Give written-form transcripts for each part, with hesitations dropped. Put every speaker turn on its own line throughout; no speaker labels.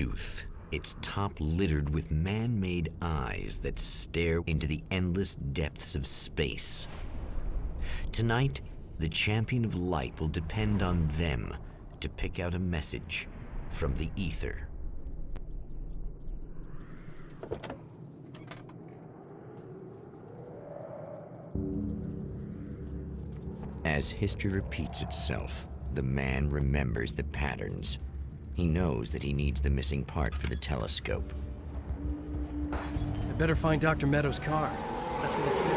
tooth, its top littered with man-made eyes that stare into the endless depths of space. Tonight, the champion of light will depend on them to pick out a message from the ether. As history repeats itself, the man remembers the patterns. He knows that he needs the missing part for the telescope.
I better find Dr. Meadows' car. That's what the kid...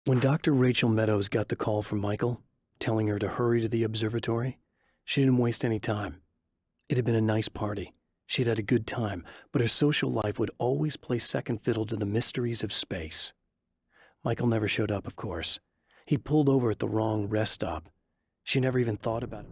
When Dr. Rachel Meadows got the call from Michael, telling her to hurry to the observatory, she didn't waste any time. It had been a nice party. She'd had a good time, but her social life would always play second fiddle to the mysteries of space. Michael never showed up, of course. He pulled over at the wrong rest stop. She never even thought about it.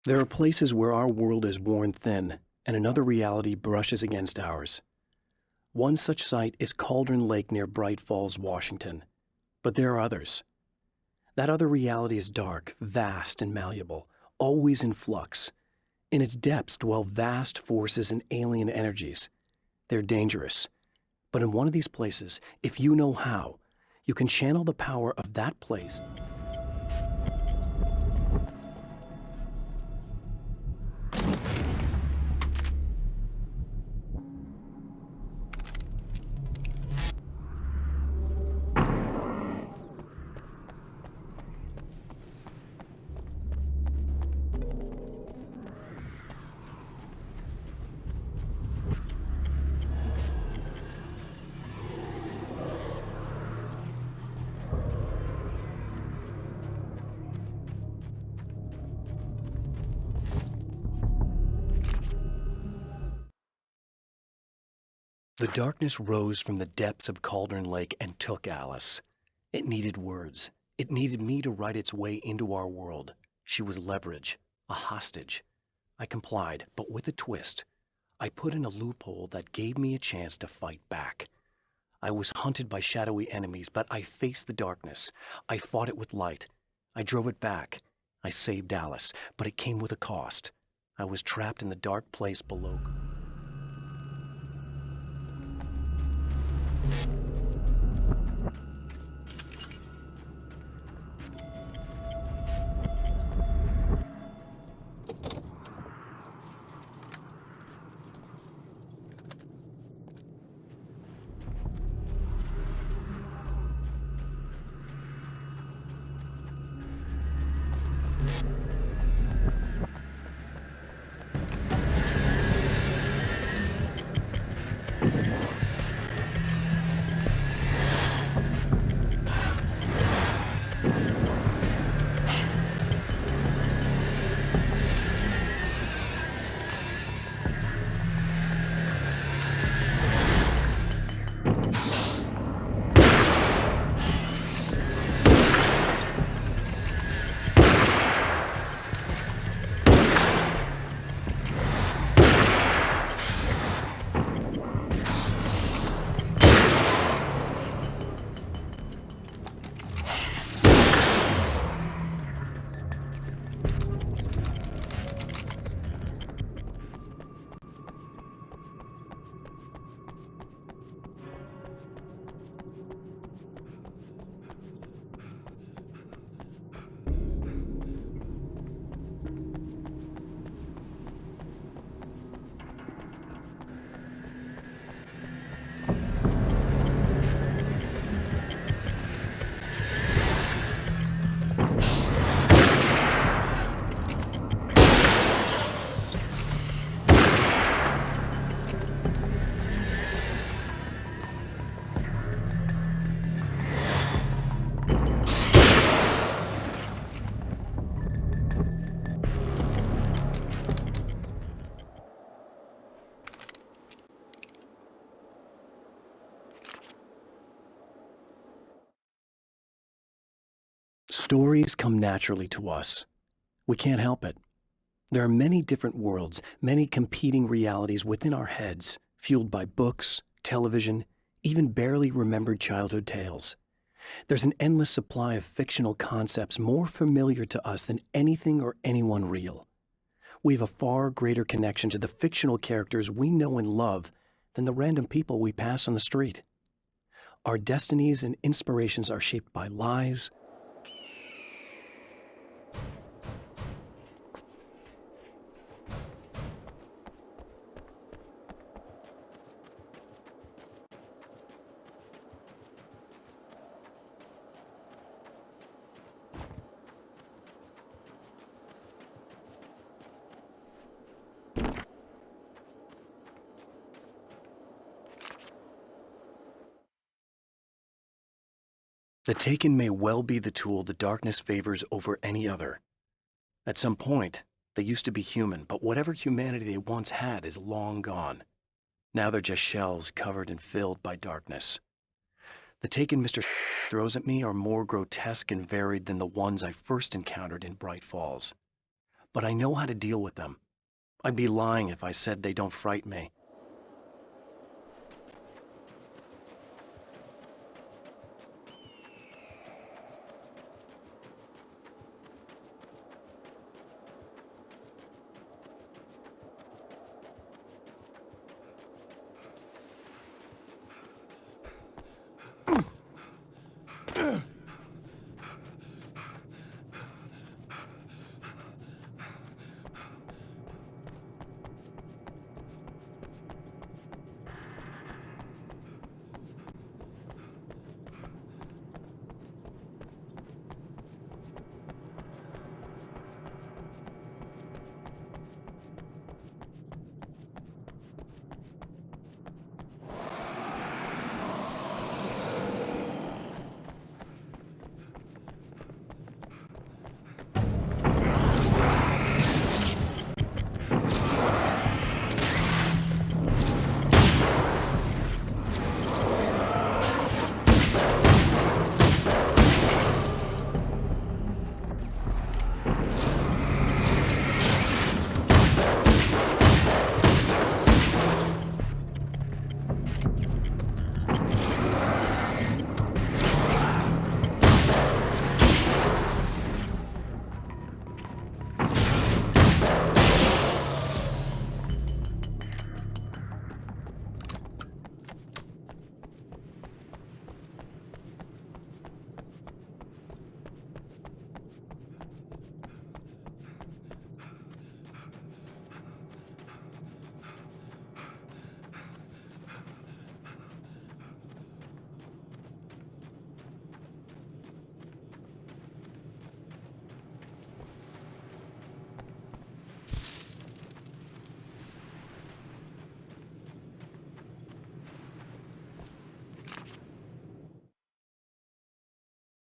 There are places where our world is worn thin and another reality brushes against ours. One such site is Cauldron Lake near Bright Falls, Washington. But there are others. That other reality is dark, vast, and malleable, always in flux. In its depths dwell vast forces and alien energies. They're dangerous. But in one of these places, if you know how, you can channel the power of that place. The darkness rose from the depths of Cauldron Lake and took Alice. It needed words. It needed me to write its way into our world. She was leverage, a hostage. I complied, but with a twist. I put in a loophole that gave me a chance to fight back. I was hunted by shadowy enemies, but I faced the darkness. I fought it with light. I drove it back. I saved Alice, but it came with a cost. I was trapped in the dark place below. Stories come naturally to us. We can't help it. There are many different worlds, many competing realities within our heads, fueled by books, television, even barely remembered childhood tales. There's an endless supply of fictional concepts more familiar to us than anything or anyone real. We have a far greater connection to the fictional characters we know and love than the random people we pass on the street. Our destinies and inspirations are shaped by lies, The Taken may well be the tool the darkness favors over any other. At some point, they used to be human, but whatever humanity they once had is long gone. Now they're just shells covered and filled by darkness. The Taken Mr. throws at me are more grotesque and varied than the ones I first encountered in Bright Falls. But I know how to deal with them. I'd be lying if I said they don't frighten me.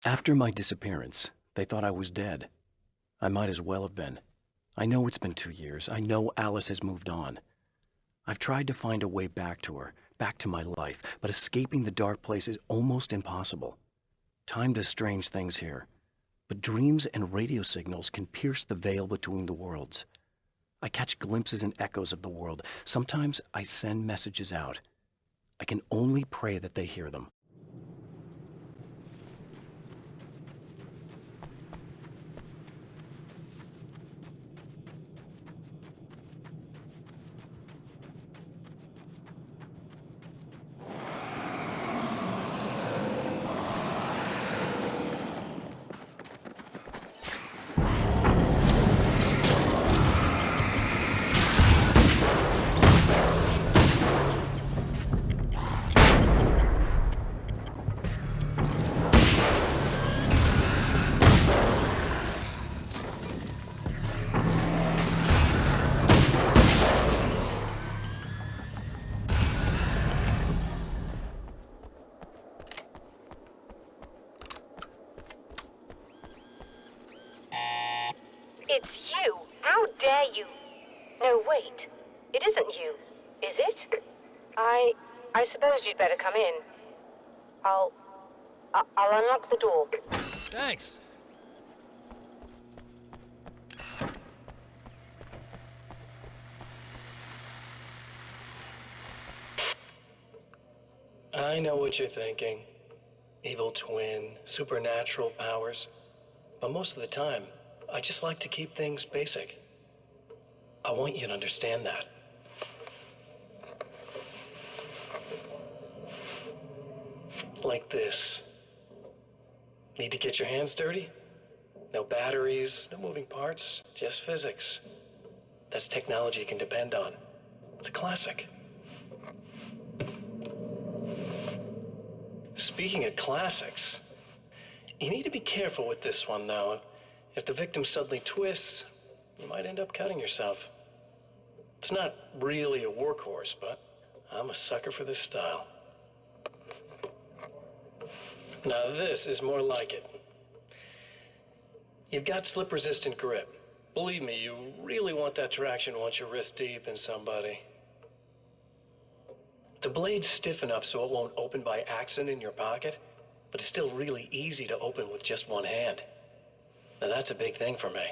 After my disappearance, they thought I was dead. I might as well have been. I know it's been 2 years. I know Alice has moved on. I've tried to find a way back to her, back to my life, but escaping the dark place is almost impossible. Time does strange things here, but dreams and radio signals can pierce the veil between the worlds. I catch glimpses and echoes of the world. Sometimes I send messages out. I can only pray that they hear them.
It's you! How dare you! No, wait. It isn't you, is it? I suppose you'd better come in. I'll unlock the door.
Thanks.
I know what you're thinking. Evil twin, supernatural powers. But most of the time, I just like to keep things basic. I want you to understand that. Like this. Need to get your hands dirty? No batteries, no moving parts, just physics. That's technology you can depend on. It's a classic. Speaking of classics, you need to be careful with this one, though. If the victim suddenly twists, you might end up cutting yourself. It's not really a workhorse, but I'm a sucker for this style. Now this is more like it. You've got slip-resistant grip. Believe me, you really want that traction once you're wrist deep in somebody. The blade's stiff enough so it won't open by accident in your pocket, but it's still really easy to open with just one hand. Now that's a big thing for me.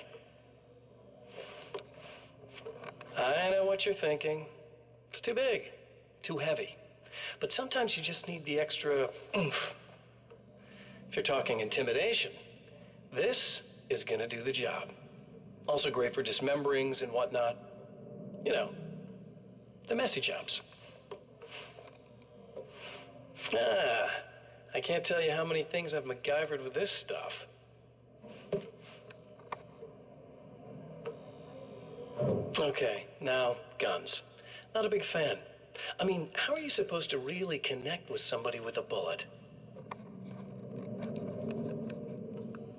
I know what you're thinking. It's too big, too heavy. But sometimes you just need the extra oomph. If you're talking intimidation, this is gonna do the job. Also great for dismemberings and whatnot. You know, the messy jobs. I can't tell you how many things I've MacGyvered with this stuff. Okay, now, guns. Not a big fan. I mean, how are you supposed to really connect with somebody with a bullet?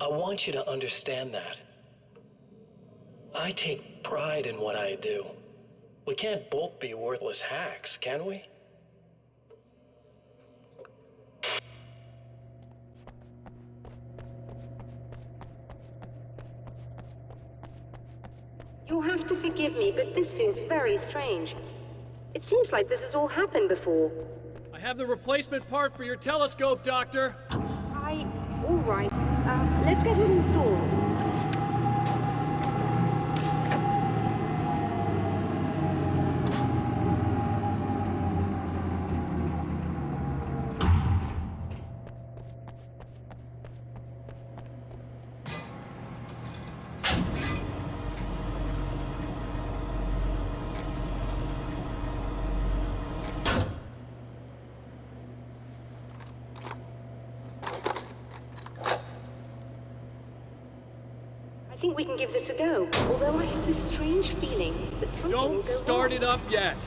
I want you to understand that. I take pride in what I do. We can't both be worthless hacks, can we?
You'll have to forgive me, but this feels very strange. It seems like this has all happened before.
I have the replacement part for your telescope, Doctor.
All right. Let's get it installed. I think we can give this a go, although I have this strange feeling that something will
Don't
go
start
wrong.
it up yet.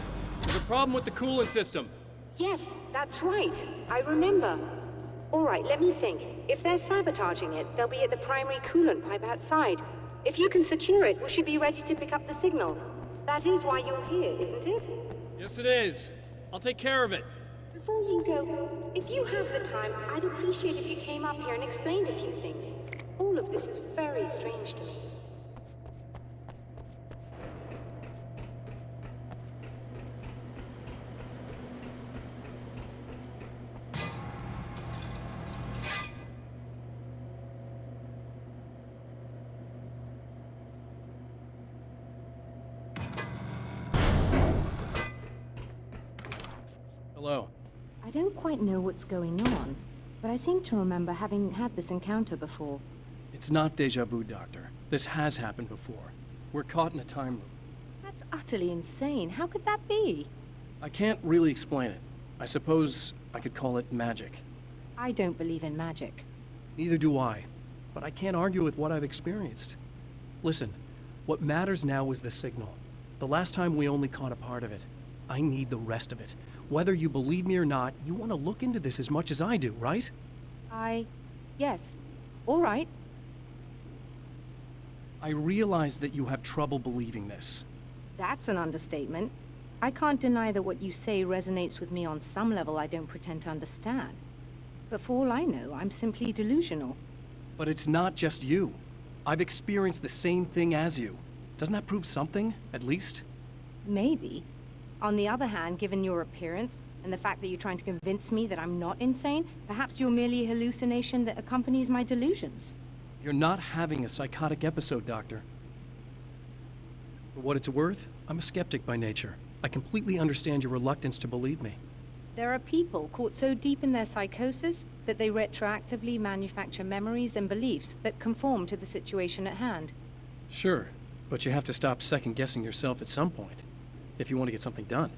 There's a problem with the coolant system.
Yes, that's right. I remember. All right, let me think. If they're sabotaging it, they'll be at the primary coolant pipe outside. If you can secure it, we should be ready to pick up the signal. That is why you're here, isn't it?
Yes, it is. I'll take care of it.
Before you go, if you have the time, I'd appreciate if you came up here and explained a few things. All of this is very strange to me.
Hello.
I don't quite know what's going on, but I seem to remember having had this encounter before.
It's not deja vu, Doctor. This has happened before. We're caught in a time loop.
That's utterly insane. How could that be?
I can't really explain it. I suppose I could call it magic.
I don't believe in magic.
Neither do I, but I can't argue with what I've experienced. Listen, what matters now is the signal. The last time we only caught a part of it. I need the rest of it. Whether you believe me or not, you want to look into this as much as I do, right?
Yes. All right.
I realize that you have trouble believing this.
That's an understatement. I can't deny that what you say resonates with me on some level I don't pretend to understand. But for all I know, I'm simply delusional.
But it's not just you. I've experienced the same thing as you. Doesn't that prove something, at least?
Maybe. On the other hand, given your appearance, and the fact that you're trying to convince me that I'm not insane, perhaps you're merely a hallucination that accompanies my delusions.
You're not having a psychotic episode, Doctor. For what it's worth, I'm a skeptic by nature. I completely understand your reluctance to believe me.
There are people caught so deep in their psychosis that they retroactively manufacture memories and beliefs that conform to the situation at hand.
Sure, but you have to stop second-guessing yourself at some point, if you want to get something done.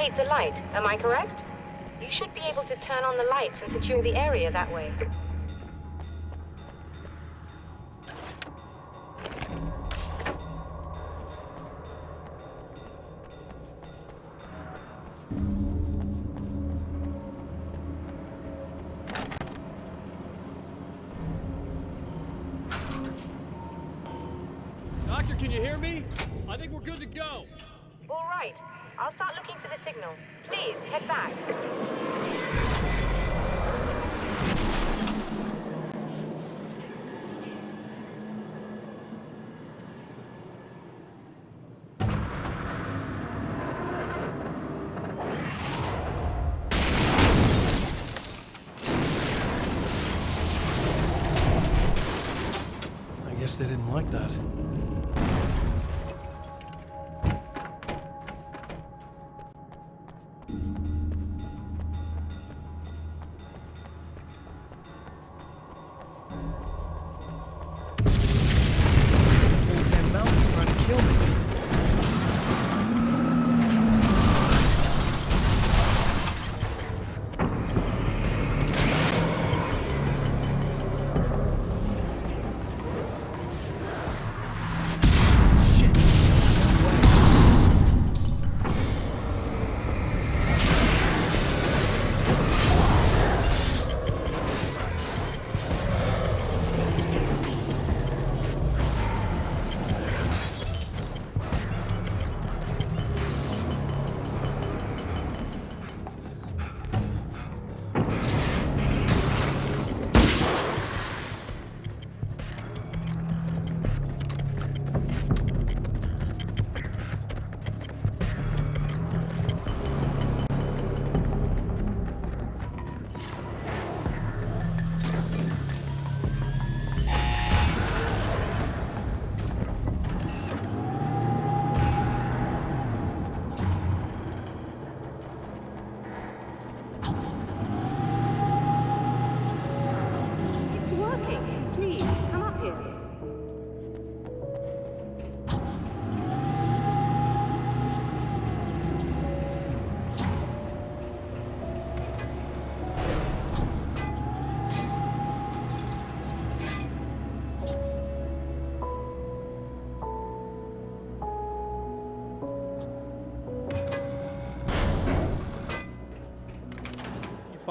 hate the light, am I correct? You should be able to turn on the lights and secure the area that way.
Doctor, can you hear me? I think we're good to go.
All right. I'll start looking for the signal. Please, head back.
I guess they didn't like that.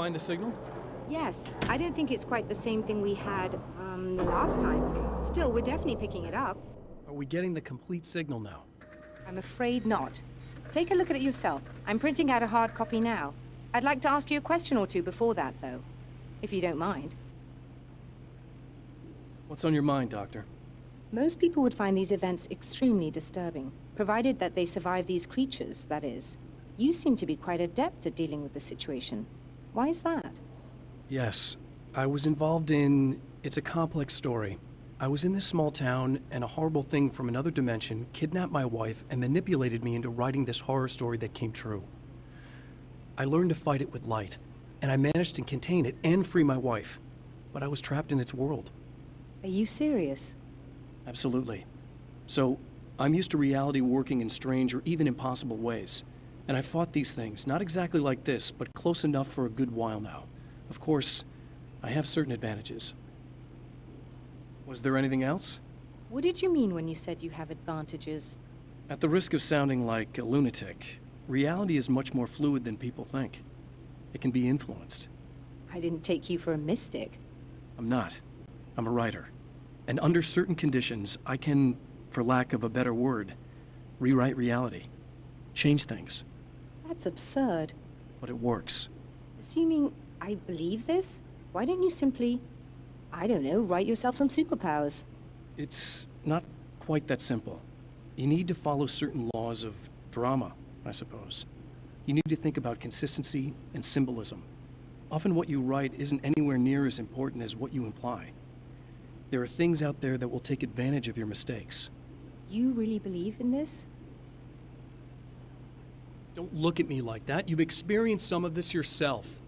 find the signal?
Yes, I don't think it's quite the same thing we had, the last time. Still, we're definitely picking it up.
Are we getting the complete signal now?
I'm afraid not. Take a look at it yourself. I'm printing out a hard copy now. I'd like to ask you a question or two before that, though, if you don't mind.
What's on your mind, Doctor?
Most people would find these events extremely disturbing, provided that they survive these creatures, that is. You seem to be quite adept at dealing with the situation. Why is that?
Yes, I was involved in... It's a complex story. I was in this small town, and a horrible thing from another dimension kidnapped my wife and manipulated me into writing this horror story that came true. I learned to fight it with light, and I managed to contain it and free my wife. But I was trapped in its world.
Are you serious?
Absolutely. So, I'm used to reality working in strange or even impossible ways. And I fought these things, not exactly like this, but close enough for a good while now. Of course, I have certain advantages. Was there anything else?
What did you mean when you said you have advantages?
At the risk of sounding like a lunatic, reality is much more fluid than people think. It can be influenced.
I didn't take you for a mystic.
I'm not. I'm a writer. And under certain conditions, I can, for lack of a better word, rewrite reality. Change things.
That's absurd.
But it works.
Assuming I believe this, why don't you simply, I don't know, write yourself some superpowers?
It's not quite that simple. You need to follow certain laws of drama, I suppose. You need to think about consistency and symbolism. Often what you write isn't anywhere near as important as what you imply. There are things out there that will take advantage of your mistakes.
You really believe in this?
Don't look at me like that. You've experienced some of this yourself.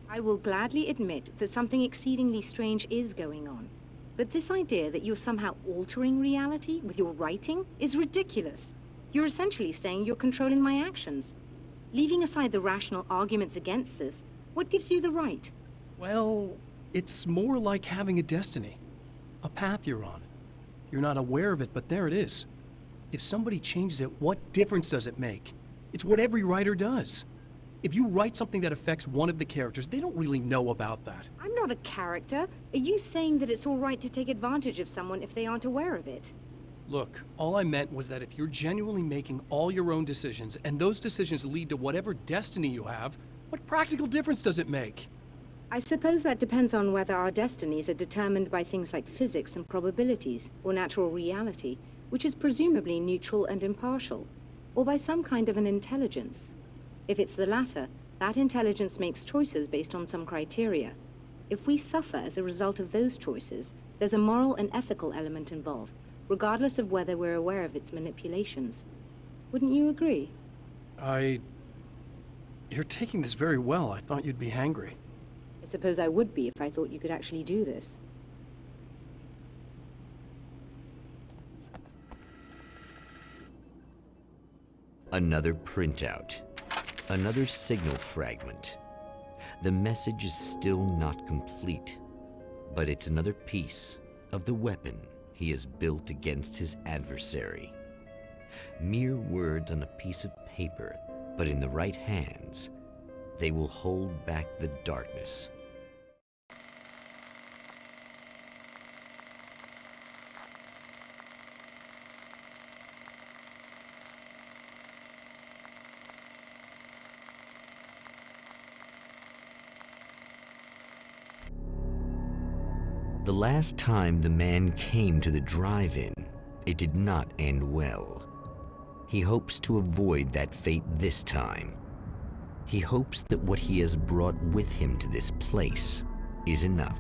I will gladly admit that something exceedingly strange is going on. But this idea that you're somehow altering reality with your writing is ridiculous. You're essentially saying you're controlling my actions. Leaving aside the rational arguments against this, what gives you the right?
Well, it's more like having a destiny. A path you're on. You're not aware of it, but there it is. If somebody changes it, what difference does it make? It's what every writer does. If you write something that affects one of the characters, they don't really know about that.
I'm not a character. Are you saying that it's all right to take advantage of someone if they aren't aware of it?
Look, all I meant was that if you're genuinely making all your own decisions, and those decisions lead to whatever destiny you have, what practical difference does it make?
I suppose that depends on whether our destinies are determined by things like physics and probabilities, or natural reality, which is presumably neutral and impartial, or by some kind of an intelligence. If it's the latter, that intelligence makes choices based on some criteria. If we suffer as a result of those choices, there's a moral and ethical element involved, regardless of whether we're aware of its manipulations. Wouldn't you agree?
You're taking this very well. I thought you'd be hangry.
I suppose I would be if I thought you could actually do this.
Another printout. Another signal fragment. The message is still not complete, but it's another piece of the weapon he has built against his adversary. Mere words on a piece of paper, but in the right hands, they will hold back the darkness. The last time the man came to the drive-in, it did not end well. He hopes to avoid that fate this time. He hopes that what he has brought with him to this place is enough.